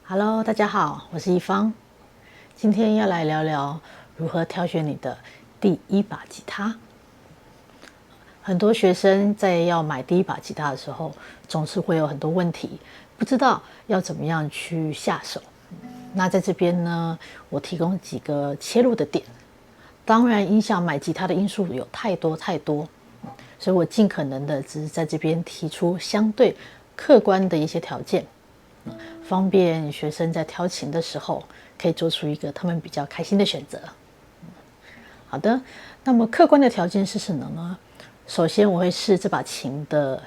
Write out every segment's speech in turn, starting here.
Hello，大家好，我是一方。今天要来聊聊如何挑选你的第一把吉他。很多学生在要买第一把吉他的时候，总是会有很多问题，不知道要怎么样去下手。那在这边呢，我提供几个切入的点。当然，影响买吉他的因素有太多，所以我尽可能的只是在这边提出相对客观的一些条件。方便学生在挑琴的时候可以做出一个他们比较开心的选择。好的，那么客观的条件是什么呢？首先我会试这把琴的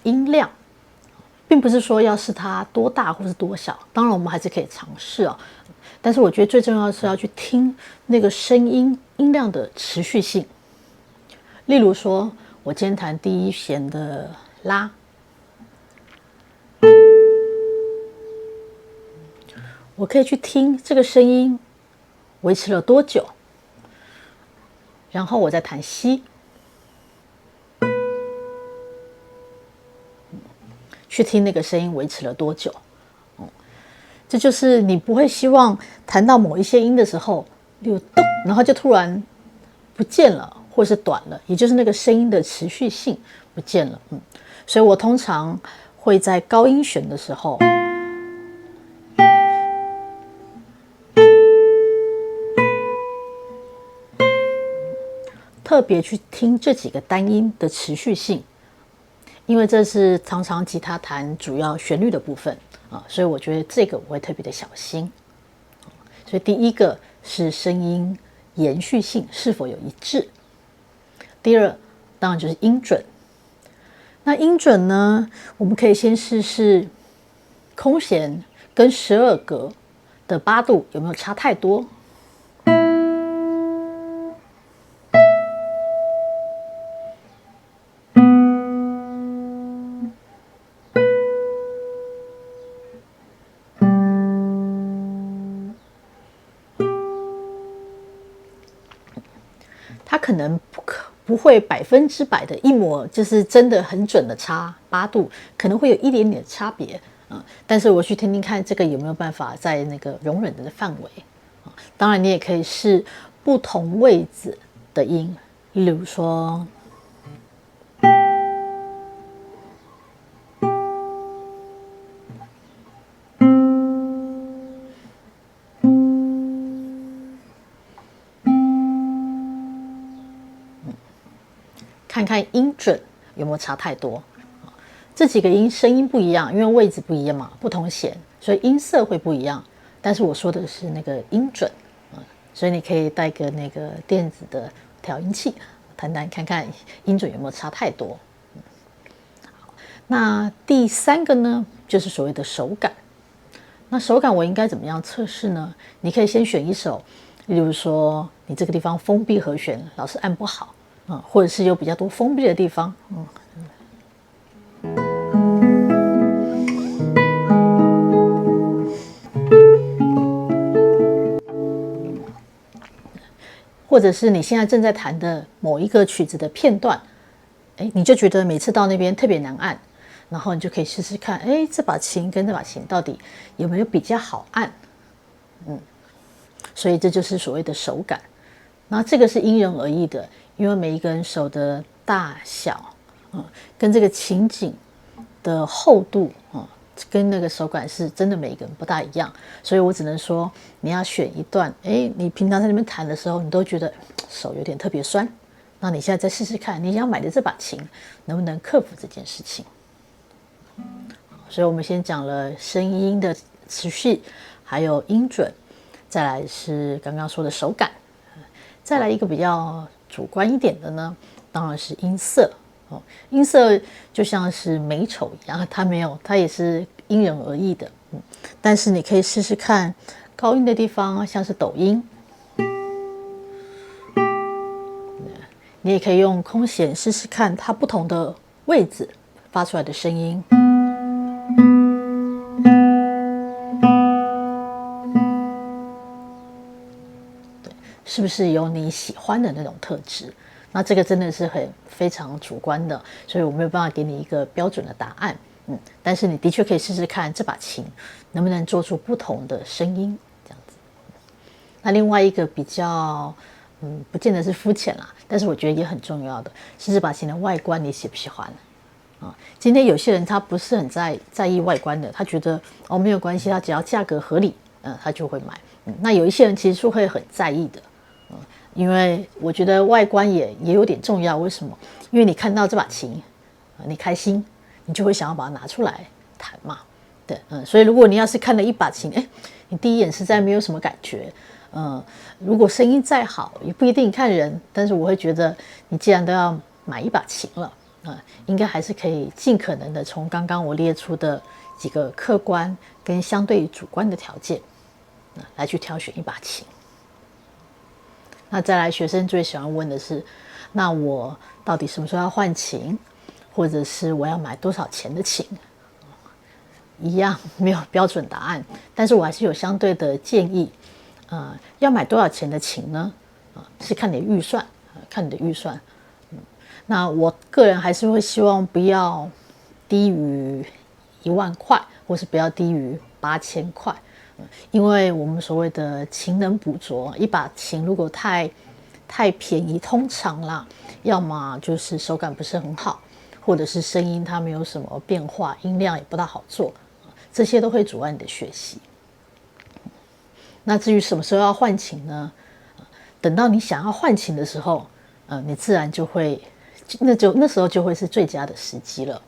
音量，并不是说要试它多大或是多小，当然我们还是可以尝试哦。但是我觉得最重要的是要去听那个声音音量的持续性。例如说，我今天弹第一弦的拉，我可以去听这个声音维持了多久，然后我再弹西，去听那个声音维持了多久。这就是你不会希望弹到某一些音的时候，例如咚，然后就突然不见了，或是短了，也就是那个声音的持续性不见了。所以我通常会在高音弦的时候，特别去听这几个单音的持续性，因为这是常常吉他弹主要旋律的部分啊，所以我觉得这个我会特别的小心。所以第一个是声音延续性是否有一致，第二当然就是音准。那音准呢，我们可以先试试空弦跟12格的8度有没有差太多。它可能不会100%的一模，就是真的很准的差8度，可能会有一点点差别。但是我去听听看，这个有没有办法在那个容忍的范围。当然，你也可以试不同位置的音，例如说，看看音准有没有差太多。这几个音声音不一样，因为位置不一样嘛，不同弦，所以音色会不一样。但是我说的是那个音准，所以你可以带个那个电子的调音器，弹弹看看音准有没有差太多。那第三个呢，就是所谓的手感。那手感我应该怎么样测试呢？你可以先选一首，例如说你这个地方封闭和弦老是按不好，或者是有比较多封闭的地方，或者是你现在正在弹的某一个曲子的片段，你就觉得每次到那边特别难按，然后你就可以试试看，这把琴跟这把琴到底有没有比较好按？所以这就是所谓的手感。那这个是因人而异的，因为每一个人手的大小，跟这个琴颈的厚度，跟那个手感是真的每一个人不大一样。所以我只能说，你要选一段，你平常在那边弹的时候，你都觉得手有点特别酸，那你现在再试试看，你想买的这把琴能不能克服这件事情。所以我们先讲了声音的持续，还有音准，再来是刚刚说的手感，再来一个比较主观一点的呢，当然是音色。音色就像是美丑一样，它也是因人而异的。但是你可以试试看高音的地方，像是抖音，你也可以用空弦试试看它不同的位置发出来的声音。是不是有你喜欢的那种特质？那这个真的是非常主观的，所以我没有办法给你一个标准的答案。但是你的确可以试试看这把琴能不能做出不同的声音，这样子。那另外一个比较，不见得是肤浅啦，但是我觉得也很重要的是这把琴的外观，你喜不喜欢？今天有些人他不是很在意外观的，他觉得没有关系，他只要价格合理，他就会买。那有一些人其实是会很在意的，因为我觉得外观也有点重要。为什么？因为你看到这把琴，你开心，你就会想要把它拿出来弹嘛。对，所以如果你要是看了一把琴，你第一眼实在没有什么感觉，如果声音再好，也不一定看人。但是我会觉得，你既然都要买一把琴了，应该还是可以尽可能的从刚刚我列出的几个客观跟相对主观的条件，来去挑选一把琴。那再来，学生最喜欢问的是，那我到底什么时候要换琴，或者是我要买多少钱的琴？一样没有标准答案，但是我还是有相对的建议。要买多少钱的琴呢？是看你的预算，看你的预算。那我个人还是会希望不要低于1万块，或是不要低于8000块，因为我们所谓的勤能补拙，一把琴如果太便宜，通常啦，要么就是手感不是很好，或者是声音它没有什么变化，音量也不大好做，这些都会阻碍你的学习。那至于什么时候要换琴呢？等到你想要换琴的时候，你自然就会。那时候就会是最佳的时机了，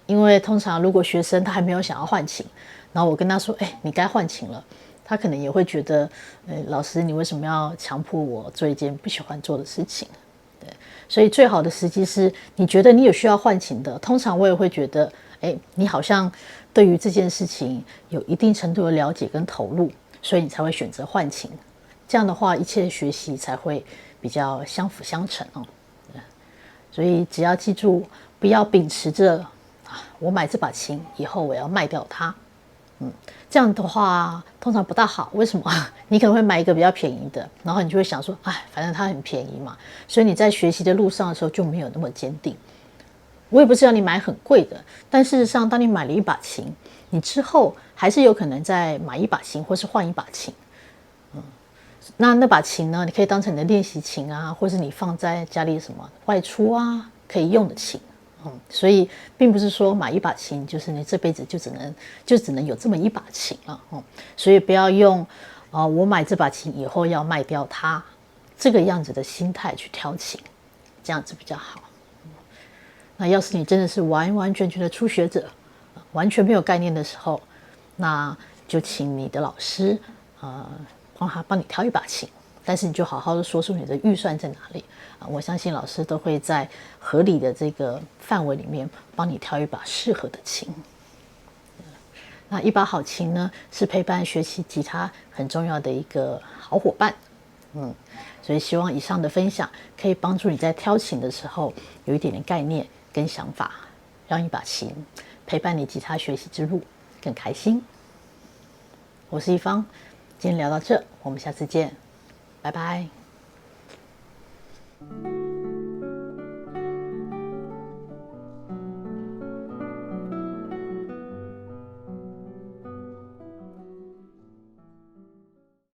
因为通常如果学生他还没有想要换琴，然后我跟他说，你该换琴了，他可能也会觉得，老师你为什么要强迫我做一件不喜欢做的事情？对，所以最好的时机是你觉得你有需要换琴的，通常我也会觉得，你好像对于这件事情有一定程度的了解跟投入，所以你才会选择换琴。这样的话，一切的学习才会比较相辅相成哦。所以只要记住，不要秉持着我买这把琴以后我要卖掉它，这样的话通常不大好。为什么？你可能会买一个比较便宜的，然后你就会想说，反正它很便宜嘛，所以你在学习的路上的时候就没有那么坚定。我也不是要你买很贵的，但事实上，当你买了一把琴，你之后还是有可能再买一把琴，或是换一把琴。那把琴呢，你可以当成你的练习琴啊，或是你放在家里什么外出啊可以用的琴。所以并不是说买一把琴就是你这辈子就只能有这么一把琴了。所以不要用我买这把琴以后要卖掉它这个样子的心态去挑琴，这样子比较好。那要是你真的是完完全全的初学者，完全没有概念的时候，那就请你的老师帮你挑一把琴，但是你就好好的说出你的预算在哪里我相信老师都会在合理的这个范围里面帮你挑一把适合的琴。那一把好琴呢，是陪伴学习吉他很重要的一个好伙伴。所以希望以上的分享可以帮助你在挑琴的时候有一点点概念跟想法，让一把琴陪伴你吉他学习之路更开心。我是一方，今天聊到这，我们下次见，拜拜。